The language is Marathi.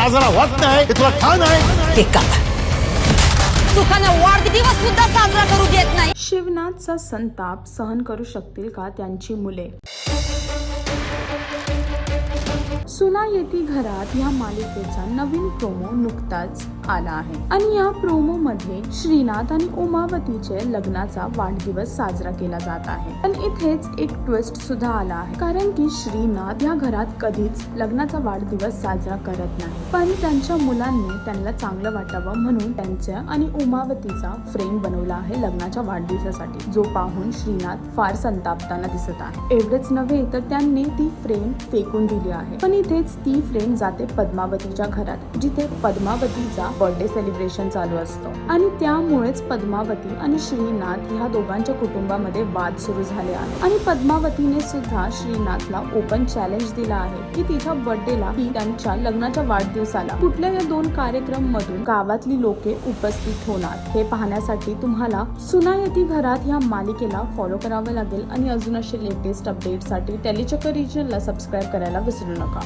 साजरा होत नाही हे तुला ठाण आहे? सुखानं वाढदिवस सुद्धा साजरा करू देत नाही. शिवनाथचा संताप सहन करू शकतील का त्यांची मुले? सुना येती घरात या मालिकेचा नवीन प्रोमो नुकताच आला आहे आणि या प्रोमो मध्ये श्रीनाथ आणि उमावतीचे लग्नाचा वाढदिवस साजरा केला जात आहे. पण इथेच एक ट्विस्ट सुद्धा आला आहे, कारण की श्रीनाथ या घरात कधीच लग्नाचा वाढदिवस साजरा करत नाही. पण त्यांच्या मुलांनी त्यांना चांगलं वाटावं म्हणून त्यांच्या आणि उमावतीचा फ्रेम बनवला आहे लग्नाच्या वाढदिवसासाठी, जो पाहून श्रीनाथ फार संतापताना दिसत आहे. एवढेच नव्हे तर त्यांनी ती फ्रेम फेकून दिली आहे. पण इथेच ती फ्रेम जाते पद्मावतीच्या घरात, जिथे पद्मावतीचा बर्थडे सेलिब्रेशन चालू असतो आणि त्यामुळेच पद्मावती आणि श्रीनाथ ह्या दोघांच्या कुटुंबामध्ये वाद सुरू झाले आहे. आणि पद्मावतीने सुद्धा श्रीनाथला ओपन चॅलेंज दिला आहे की तिच्या बर्थडेला ही त्यांच्या लग्नाच्या वाढदिवसाला कुठल्या या दोन कार्यक्रम मधून गावातली लोके उपस्थित होणार हे पाहण्यासाठी तुम्हाला सुना येती घरात या मालिकेला फॉलो करावे लागेल. आणि अजून असे लेटेस्ट अपडेटसाठी टेलीचक्कर रिजनला सबस्क्राईब करायला विसरू नका.